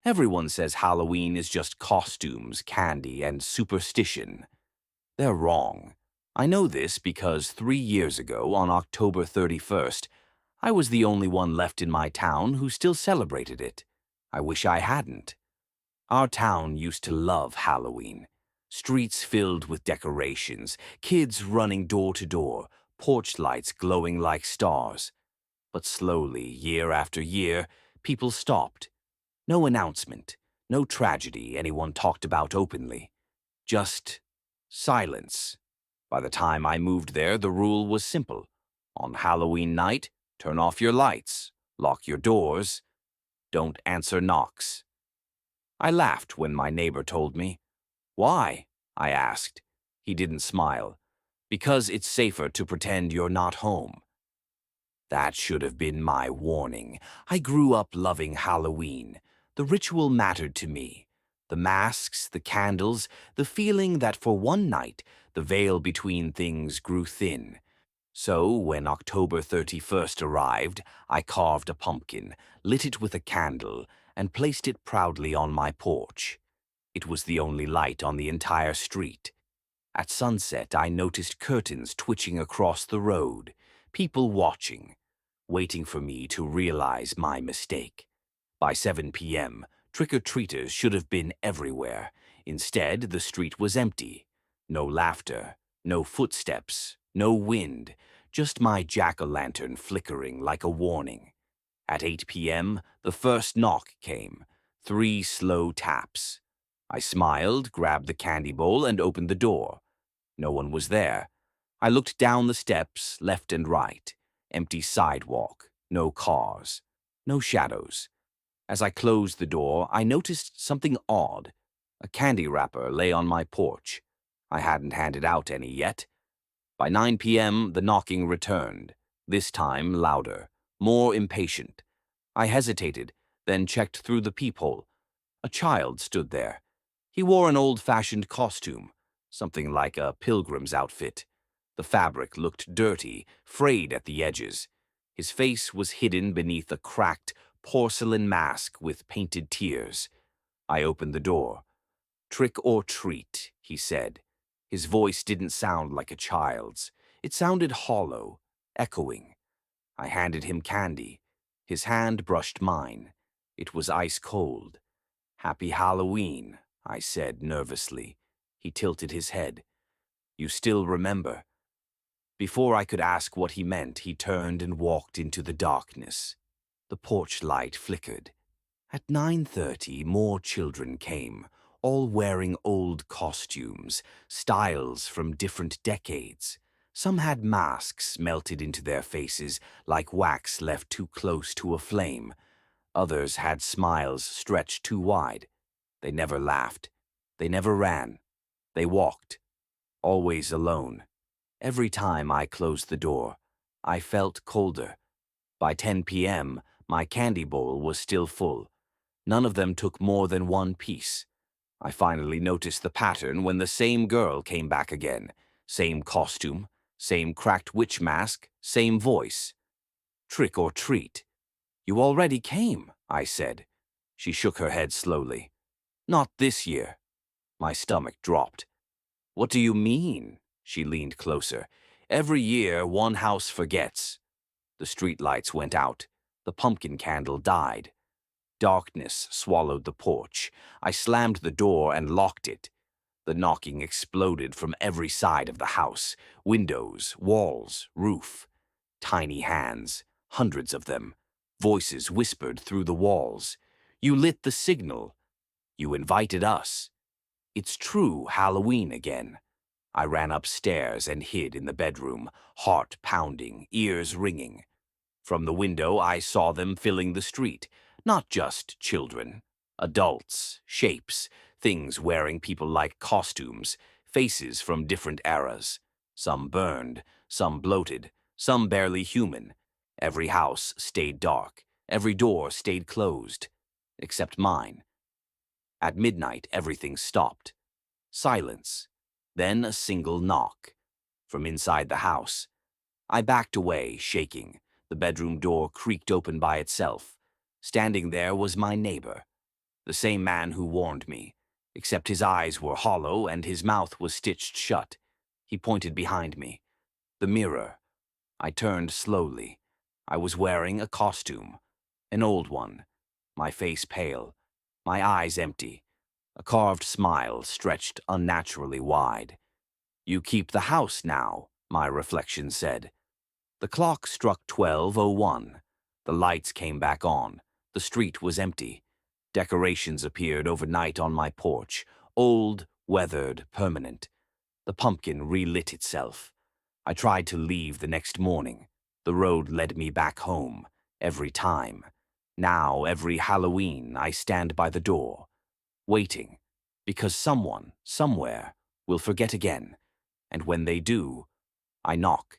Everyone says Halloween is just costumes, candy, and superstition. They're wrong. I know this because 3 years ago, on October 31st, I was the only one left in my town who still celebrated it. I wish I hadn't. Our town used to love Halloween. Streets filled with decorations, kids running door to door, porch lights glowing like stars. But slowly, year after year, people stopped. No announcement, no tragedy anyone talked about openly. Just silence. By the time I moved there, the rule was simple. On Halloween night, turn off your lights, lock your doors, don't answer knocks. I laughed when my neighbor told me. Why? I asked. He didn't smile. Because it's safer to pretend you're not home. That should have been my warning. I grew up loving Halloween. The ritual mattered to me. The masks, the candles, the feeling that for one night, the veil between things grew thin. So, when October 31st arrived, I carved a pumpkin, lit it with a candle, and placed it proudly on my porch. It was the only light on the entire street. At sunset, I noticed curtains twitching across the road, people watching, waiting for me to realize my mistake. By 7 p.m., trick-or-treaters should have been everywhere. Instead, the street was empty. No laughter, no footsteps, no wind, just my jack-o'-lantern flickering like a warning. At 8 p.m., the first knock came, 3 slow taps. I smiled, grabbed the candy bowl, and opened the door. No one was there. I looked down the steps, left and right. Empty sidewalk, no cars, no shadows. As I closed the door, I noticed something odd. A candy wrapper lay on my porch. I hadn't handed out any yet. By 9 p.m., the knocking returned, this time louder, more impatient. I hesitated, then checked through the peephole. A child stood there. He wore an old-fashioned costume, something like a pilgrim's outfit. The fabric looked dirty, frayed at the edges. His face was hidden beneath a cracked porcelain mask with painted tears. I opened the door. "Trick or treat," he said. His voice didn't sound like a child's. It sounded hollow, echoing. I handed him candy. His hand brushed mine. It was ice cold. "Happy Halloween," I said nervously. He tilted his head. "You still remember?" Before I could ask what he meant, he turned and walked into the darkness. The porch light flickered. At 9:30, more children came, all wearing old costumes, styles from different decades. Some had masks melted into their faces like wax left too close to a flame. Others had smiles stretched too wide. They never laughed. They never ran. They walked, always alone. Every time I closed the door, I felt colder. By 10 p.m., my candy bowl was still full. None of them took more than one piece. I finally noticed the pattern when the same girl came back again. Same costume, same cracked witch mask, same voice. "Trick or treat." "You already came," I said. She shook her head slowly. "Not this year." My stomach dropped. "What do you mean?" She leaned closer. "Every year, one house forgets." The streetlights went out. The pumpkin candle died. Darkness swallowed the porch. I slammed the door and locked it. The knocking exploded from every side of the house. Windows, walls, roof. Tiny hands, hundreds of them. Voices whispered through the walls. "You lit the signal. You invited us. It's true, Halloween again." I ran upstairs and hid in the bedroom, heart pounding, ears ringing. From the window, I saw them filling the street. Not just children. Adults, shapes, things wearing people-like costumes, faces from different eras. Some burned, some bloated, some barely human. Every house stayed dark. Every door stayed closed. Except mine. At midnight, everything stopped. Silence. Then a single knock. From inside the house. I backed away, shaking. The bedroom door creaked open by itself. Standing there was my neighbor. The same man who warned me, except his eyes were hollow and his mouth was stitched shut. He pointed behind me. The mirror. I turned slowly. I was wearing a costume, an old one, my face pale, my eyes empty, a carved smile stretched unnaturally wide. "You keep the house now," my reflection said. The clock struck 12:01. The lights came back on. The street was empty. Decorations appeared overnight on my porch, old, weathered, permanent. The pumpkin relit itself. I tried to leave the next morning. The road led me back home, every time. Now, every Halloween, I stand by the door, waiting, because someone, somewhere, will forget again. And when they do, I knock.